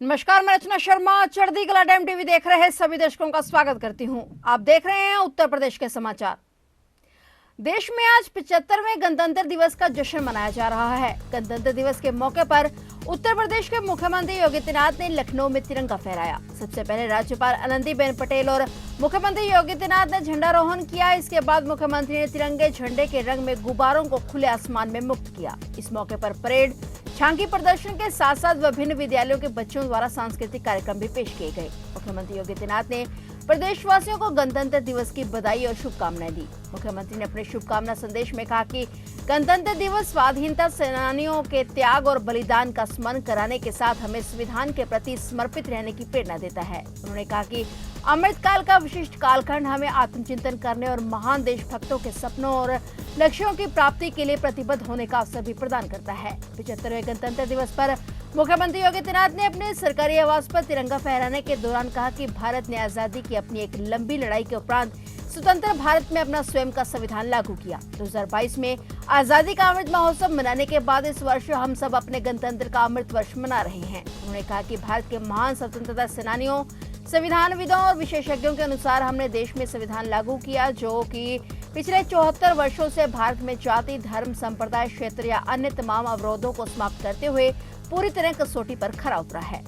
नमस्कार, मैं रचना शर्मा चढ़ती कला टाइम टीवी देख रहे सभी दर्शकों का स्वागत करती हूं। आप देख रहे हैं उत्तर प्रदेश के समाचार। देश में आज 75वें गणतंत्र दिवस का जश्न मनाया जा रहा है। गणतंत्र दिवस के मौके पर उत्तर प्रदेश के मुख्यमंत्री योगी आदित्यनाथ ने लखनऊ में तिरंगा फहराया। सबसे पहले राज्यपाल आनंदीबेन पटेल और मुख्यमंत्री योगी आदित्यनाथ ने झंडारोहण किया। इसके बाद मुख्यमंत्री ने तिरंगे झंडे के रंग में गुब्बारों को खुले आसमान में मुक्त किया। इस मौके पर परेड, झांकी प्रदर्शन के साथ साथ विभिन्न विद्यालयों के बच्चों द्वारा सांस्कृतिक कार्यक्रम भी पेश किए गए। मुख्यमंत्री योगी आदित्यनाथ ने प्रदेशवासियों को गणतंत्र दिवस की बधाई और शुभकामनाएं दी। मुख्यमंत्री ने अपने शुभकामना संदेश में कहा कि गणतंत्र दिवस स्वाधीनता सेनानियों के त्याग और बलिदान का स्मरण कराने के साथ हमें संविधान के प्रति समर्पित रहने की प्रेरणा देता है। उन्होंने कहा कि अमृतकाल का विशिष्ट कालखंड हमें आत्मचिंतन करने और महान देशभक्तों के सपनों और लक्ष्यों की प्राप्ति के लिए प्रतिबद्ध होने का अवसर भी प्रदान करता है। 75वें गणतंत्र दिवस पर मुख्यमंत्री योगी आदित्यनाथ ने अपने सरकारी आवास पर तिरंगा फहराने के दौरान कहा कि भारत ने आजादी की अपनी एक लंबी लड़ाई के उपरांत स्वतंत्र भारत में अपना स्वयं का संविधान लागू किया। 2022 में आजादी का अमृत महोत्सव मनाने के बाद इस वर्ष हम सब अपने गणतंत्र का अमृत वर्ष मना रहे हैं। उन्होंने कहा कि भारत के महान स्वतंत्रता सेनानियों, संविधानविदों और विशेषज्ञों के अनुसार हमने देश में संविधान लागू किया जो कि पिछले 74 वर्षों से भारत में जाति, धर्म, संप्रदाय, क्षेत्र या अन्य तमाम अवरोधों को समाप्त करते हुए पूरी तरह कसौटी पर खरा उतरा है।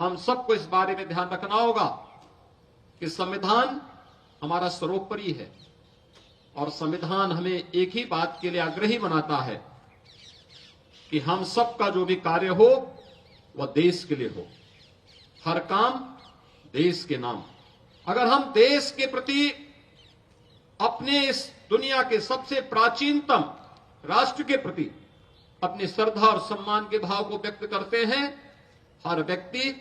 हम सबको इस बारे में ध्यान रखना होगा कि संविधान हमारा सर्वोपरि है और संविधान हमें एक ही बात के लिए आग्रही बनाता है कि हम सबका जो भी कार्य हो वह देश के लिए हो, हर काम देश के नाम। अगर हम देश के प्रति अपने इस दुनिया के सबसे प्राचीनतम राष्ट्र के प्रति अपनी श्रद्धा और सम्मान के भाव को व्यक्त करते हैं, हर व्यक्ति,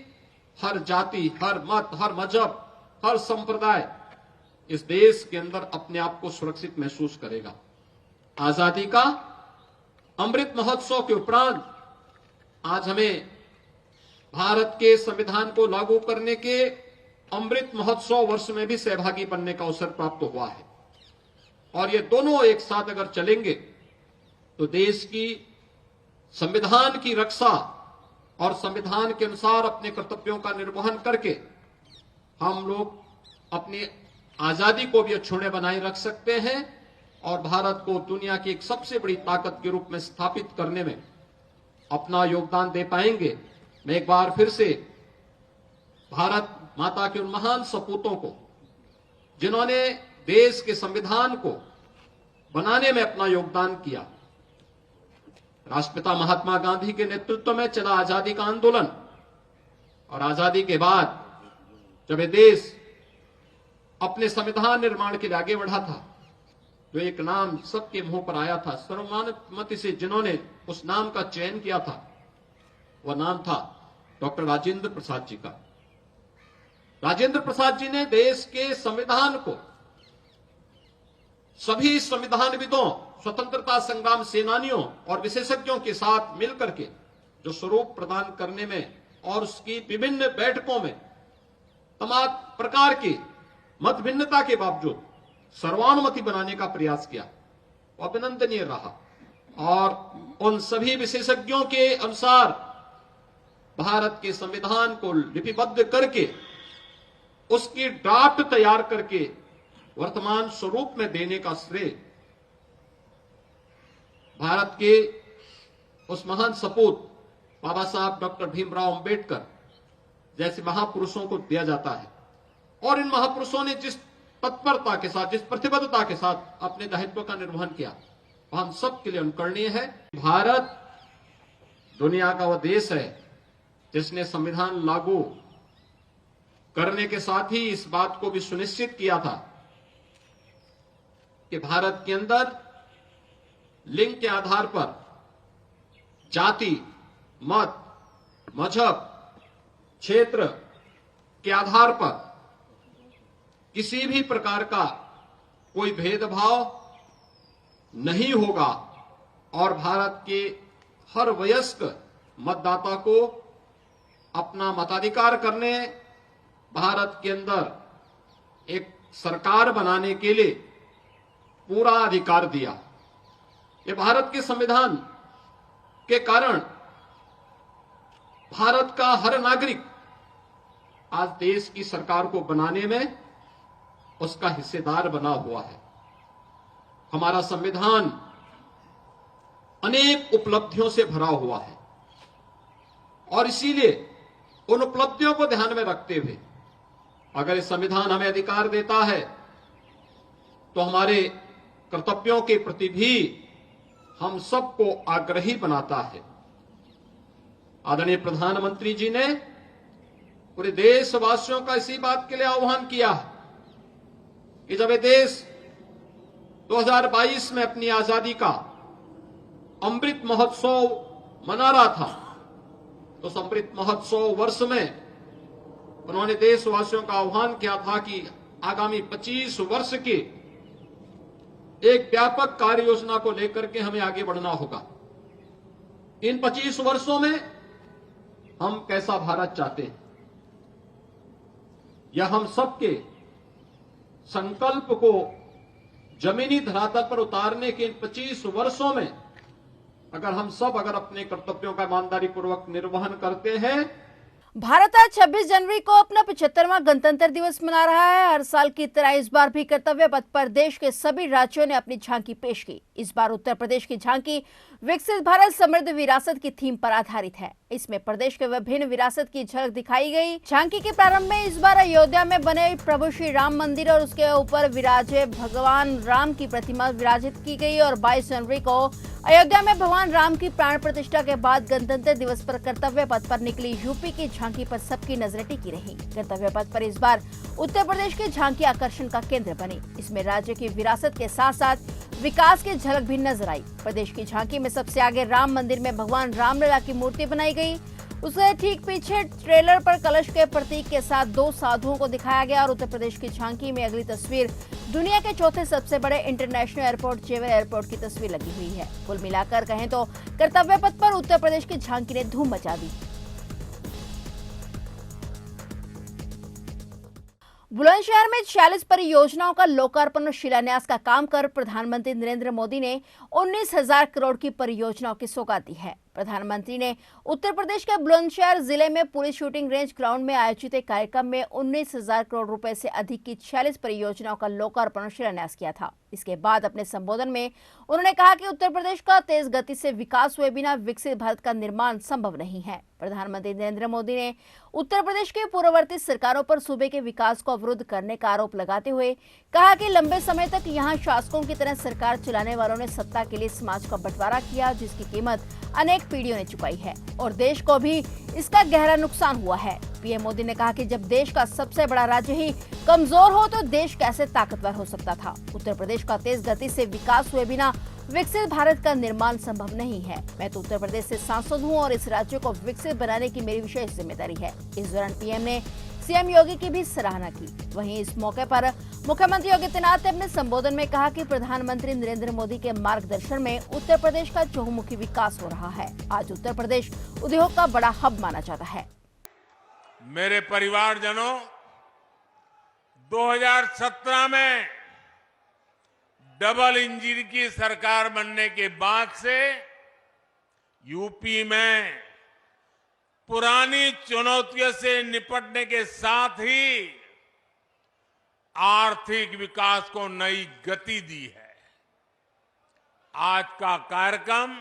हर जाति, हर मत, हर मजहब, हर संप्रदाय इस देश के अंदर अपने आप को सुरक्षित महसूस करेगा। आजादी का अमृत महोत्सव के उपरांत आज हमें भारत के संविधान को लागू करने के अमृत महोत्सव वर्ष में भी सहभागी बनने का अवसर प्राप्त हुआ है और ये दोनों एक साथ अगर चलेंगे तो देश की संविधान की रक्षा और संविधान के अनुसार अपने कर्तव्यों का निर्वहन करके हम लोग अपनी आजादी को भी अक्षुण्य बनाए रख सकते हैं और भारत को दुनिया की एक सबसे बड़ी ताकत के रूप में स्थापित करने में अपना योगदान दे पाएंगे। मैं एक बार फिर से भारत माता के उन महान सपूतों को, जिन्होंने देश के संविधान को बनाने में अपना योगदान किया, राष्ट्रपिता महात्मा गांधी के नेतृत्व में चला आजादी का आंदोलन और आजादी के बाद जब ये देश अपने संविधान निर्माण के लिए आगे बढ़ा था तो एक नाम सबके मुंह पर आया था, सर्वमान्यमति से जिन्होंने उस नाम का चयन किया था वह नाम था डॉक्टर राजेंद्र प्रसाद जी का। राजेंद्र प्रसाद जी ने देश के संविधान को सभी संविधानविदों, स्वतंत्रता संग्राम सेनानियों और विशेषज्ञों के साथ मिलकर के जो स्वरूप प्रदान करने में और उसकी विभिन्न बैठकों में तमाम प्रकार की मत भिन्नता के बावजूद सर्वानुमति बनाने का प्रयास किया, वो अभिनंदनीय रहा। और उन सभी विशेषज्ञों के अनुसार भारत के संविधान को लिपिबद्ध करके उसकी ड्राफ्ट तैयार करके वर्तमान स्वरूप में देने का श्रेय भारत के उस महान सपूत बाबा साहब डॉक्टर भीमराव अंबेडकर जैसे महापुरुषों को दिया जाता है। और इन महापुरुषों ने जिस तत्परता के साथ, जिस प्रतिबद्धता के साथ अपने दायित्व का निर्वहन किया, वह हम सब के लिए अनुकरणीय है। भारत दुनिया का वह देश है जिसने संविधान लागू करने के साथ ही इस बात को भी सुनिश्चित किया था कि भारत के अंदर लिंग के आधार पर जाति, मत, मजहब, क्षेत्र के आधार पर किसी भी प्रकार का कोई भेदभाव नहीं होगा और भारत के हर वयस्क मतदाता को अपना मताधिकार करने, भारत के अंदर एक सरकार बनाने के लिए पूरा अधिकार दिया। ये भारत के संविधान के कारण भारत का हर नागरिक आज देश की सरकार को बनाने में उसका हिस्सेदार बना हुआ है। हमारा संविधान अनेक उपलब्धियों से भरा हुआ है और इसीलिए उन उपलब्धियों को ध्यान में रखते हुए अगर ये संविधान हमें अधिकार देता है तो हमारे कर्तव्यों के प्रति भी हम सबको आग्रही बनाता है। आदरणीय प्रधानमंत्री जी ने पूरे देशवासियों का इसी बात के लिए आह्वान किया कि जब ये देश 2022 में अपनी आजादी का अमृत महोत्सव मना रहा था तो उस अमृत महोत्सव वर्ष में उन्होंने देशवासियों का आह्वान किया था कि आगामी 25 वर्ष की एक व्यापक कार्य योजना को लेकर के हमें आगे बढ़ना होगा। इन 25 वर्षों में हम कैसा भारत चाहते हैं, यह हम सबके संकल्प को जमीनी धरातल पर उतारने के इन 25 वर्षों में अगर अपने कर्तव्यों का ईमानदारी पूर्वक निर्वहन करते हैं। भारत आज 26 जनवरी को अपना 75वां गणतंत्र दिवस मना रहा है। हर साल की तरह इस बार भी कर्तव्य पथ पर देश के सभी राज्यों ने अपनी झांकी पेश की। इस बार उत्तर प्रदेश की झांकी विकसित भारत समृद्ध विरासत की थीम पर आधारित है। इसमें प्रदेश के विभिन्न विरासत की झलक दिखाई गई। झांकी के प्रारंभ में इस बार अयोध्या में बने प्रभु श्री राम मंदिर और उसके ऊपर विराजे भगवान राम की प्रतिमा विराजित की गई और 22 जनवरी को अयोध्या में भगवान राम की प्राण प्रतिष्ठा के बाद गणतंत्र दिवस पर कर्तव्य पथ पर निकली यूपी की झांकी पर सबकी नजरें टिकी रही। कर्तव्य पथ पर इस बार उत्तर प्रदेश की झांकी आकर्षण का केंद्र बनी। इसमें राज्य की विरासत के साथ साथ विकास की झलक भी नजर आई। प्रदेश की झांकी में सबसे आगे राम मंदिर में भगवान रामलला की मूर्ति बनाई गई। उसके ठीक पीछे ट्रेलर पर कलश के प्रतीक के साथ 2 साधुओं को दिखाया गया और उत्तर प्रदेश की झांकी में अगली तस्वीर दुनिया के चौथे सबसे बड़े इंटरनेशनल एयरपोर्ट जेवर एयरपोर्ट की तस्वीर लगी हुई है। कुल मिलाकर कहें तो कर्तव्य पथ पर उत्तर प्रदेश की झांकी ने धूम मचा दी। बुलंदशहर में 46 परियोजनाओं का लोकार्पण और शिलान्यास का काम कर प्रधानमंत्री नरेंद्र मोदी ने 19,000 करोड़ की परियोजनाओं की सौगात दी है। प्रधानमंत्री ने उत्तर प्रदेश के बुलंदशहर जिले में पुलिस शूटिंग रेंज ग्राउंड में आयोजित एक कार्यक्रम में 19,000 करोड़ रुपए से अधिक की 46 परियोजनाओं का लोकार्पण और शिलान्यास किया था। इसके बाद अपने संबोधन में उन्होंने कहा कि उत्तर प्रदेश का तेज गति से विकास हुए बिना विकसित भारत का निर्माण संभव नहीं है। प्रधानमंत्री नरेंद्र मोदी ने उत्तर प्रदेश के पूर्ववर्ती सरकारों पर सूबे के विकास को अवरुद्ध करने का आरोप लगाते हुए कहा कि लंबे समय तक यहां शासकों की तरह सरकार चलाने वालों ने सत्ता के लिए समाज का बंटवारा किया, जिसकी कीमत अनेक पीढ़ियों ने चुकाई है और देश को भी इसका गहरा नुकसान हुआ है। पीएम मोदी ने कहा कि जब देश का सबसे बड़ा राज्य ही कमजोर हो तो देश कैसे ताकतवर हो सकता था। उत्तर प्रदेश का तेज गति से विकास हुए बिना विकसित भारत का निर्माण संभव नहीं है। मैं तो उत्तर प्रदेश से सांसद हूं और इस राज्य को विकसित बनाने की मेरी विशेष जिम्मेदारी है। इस दौरान पीएम ने सीएम योगी की भी सराहना की। वहीं इस मौके पर मुख्यमंत्री योगी आदित्यनाथ ने अपने संबोधन में कहा कि प्रधानमंत्री नरेंद्र मोदी के मार्गदर्शन में उत्तर प्रदेश का चहुमुखी विकास हो रहा है। आज उत्तर प्रदेश उद्योग का बड़ा हब माना जाता है। मेरे परिवारजनों, 2017 में डबल इंजन की सरकार बनने के बाद से यूपी में पुरानी चुनौतियों से निपटने के साथ ही आर्थिक विकास को नई गति दी है। आज का कार्यक्रम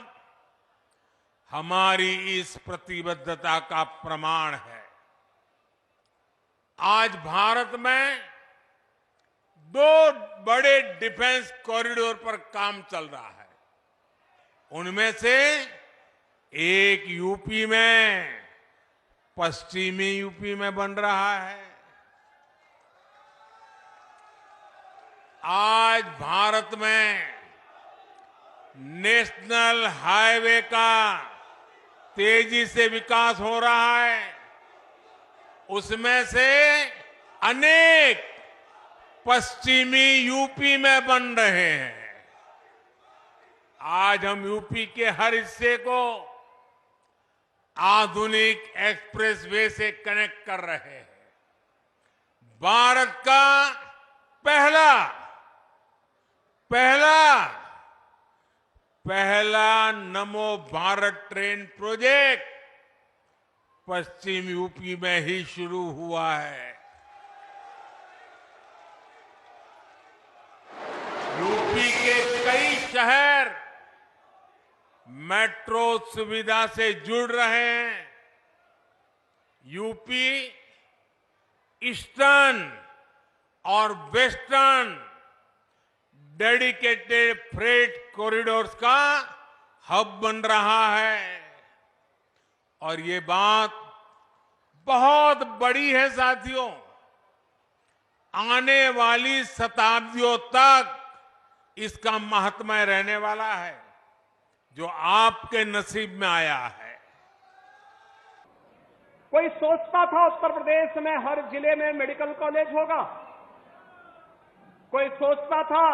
हमारी इस प्रतिबद्धता का प्रमाण है। आज भारत में 2 बड़े डिफेंस कॉरिडोर पर काम चल रहा है। उनमें से एक यूपी में, पश्चिमी यूपी में बन रहा है। आज भारत में नेशनल हाईवे का तेजी से विकास हो रहा है। उसमें से अनेक पश्चिमी यूपी में बन रहे हैं। आज हम यूपी के हर हिस्से को आधुनिक एक्सप्रेसवे से कनेक्ट कर रहे हैं। भारत का पहला नमो भारत ट्रेन प्रोजेक्ट पश्चिम यूपी में ही शुरू हुआ है। यूपी के कई शहर मेट्रो सुविधा से जुड़ रहे हैं। यूपी ईस्टर्न और वेस्टर्न डेडिकेटेड फ्रेट कॉरिडोर्स का हब बन रहा है और ये बात बहुत बड़ी है साथियों। आने वाली शताब्दियों तक इसका महात्म्य रहने वाला है जो आपके नसीब में आया है। कोई सोचता था उत्तर प्रदेश में हर जिले में मेडिकल कॉलेज होगा। कोई सोचता था,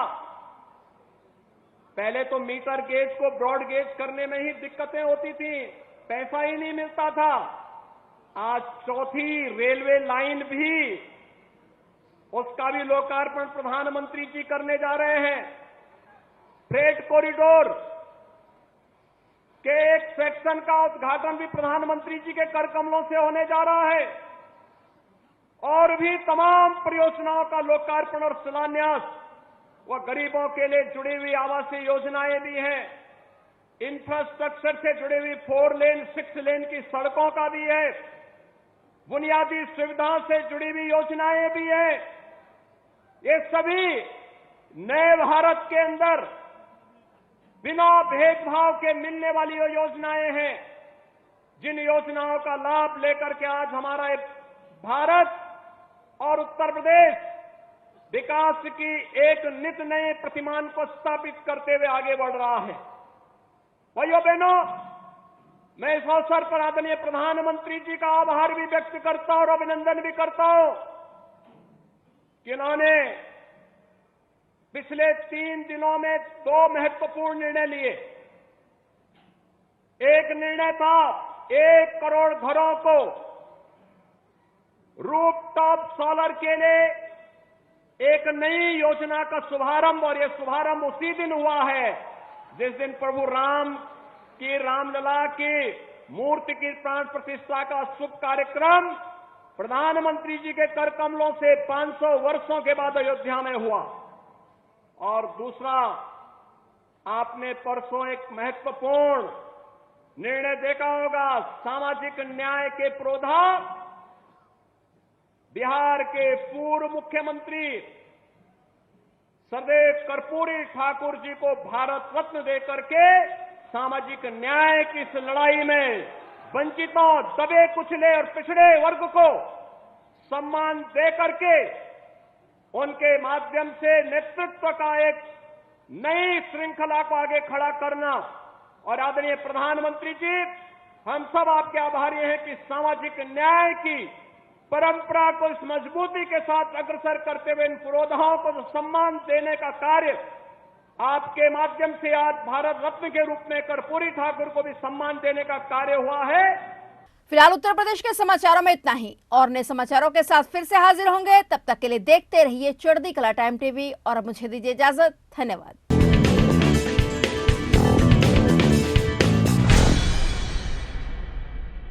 पहले तो मीटर गेज को ब्रॉड गेज करने में ही दिक्कतें होती थी, पैसा ही नहीं मिलता था। आज चौथी रेलवे लाइन भी, उसका भी लोकार्पण प्रधानमंत्री जी करने जा रहे हैं। फ्रेट कॉरिडोर के एक सेक्शन का उद्घाटन भी प्रधानमंत्री जी के कर कमलों से होने जा रहा है और भी तमाम परियोजनाओं का लोकार्पण और शिलान्यास व गरीबों के लिए जुड़ी हुई आवासीय योजनाएं भी हैं। इंफ्रास्ट्रक्चर से जुड़ी हुई 4 लेन 6 लेन की सड़कों का भी है। बुनियादी सुविधाओं से जुड़ी हुई योजनाएं भी हैं। ये सभी नए भारत के अंदर बिना भेदभाव के मिलने वाली योजनाएं हैं, जिन योजनाओं का लाभ लेकर के आज हमारा भारत और उत्तर प्रदेश विकास की एक नित नए प्रतिमान को स्थापित करते हुए आगे बढ़ रहा है। भाइयों बहनों, मैं इस अवसर पर आदरणीय प्रधानमंत्री जी का आभार भी व्यक्त करता हूं और अभिनंदन भी करता हूं कि उन्होंने पिछले 3 दिनों में 2 महत्वपूर्ण निर्णय लिए। एक निर्णय था 1 करोड़ घरों को रूफटॉप सोलर के लिए एक नई योजना का शुभारंभ, और यह शुभारंभ उसी दिन हुआ है जिस दिन प्रभु राम की रामलला की मूर्ति की प्राण प्रतिष्ठा का शुभ कार्यक्रम प्रधानमंत्री जी के कर कमलों से 500 वर्षों के बाद अयोध्या में हुआ। और दूसरा, आपने परसों एक महत्वपूर्ण निर्णय देखा होगा, सामाजिक न्याय के पुरोधा बिहार के पूर्व मुख्यमंत्री सरदेव कर्पूरी ठाकुर जी को भारत रत्न देकर के सामाजिक न्याय की इस लड़ाई में वंचितों, दबे कुचले और पिछड़े वर्ग को सम्मान देकर के उनके माध्यम से नेतृत्व का एक नई श्रृंखला को आगे खड़ा करना। और आदरणीय प्रधानमंत्री जी, हम सब आपके आभारी हैं कि सामाजिक न्याय की परंपरा को इस मजबूती के साथ अग्रसर करते हुए इन पुरोधाओं को सम्मान देने का कार्य आपके माध्यम से आज भारत रत्न के रूप में कर्पूरी ठाकुर को भी सम्मान देने का कार्य हुआ है। फिलहाल उत्तर प्रदेश के समाचारों में इतना ही, और नए समाचारों के साथ फिर से हाजिर होंगे। तब तक के लिए देखते रहिए चढ़ती कला टाइम टीवी और अब मुझे दीजिए इजाजत। धन्यवाद।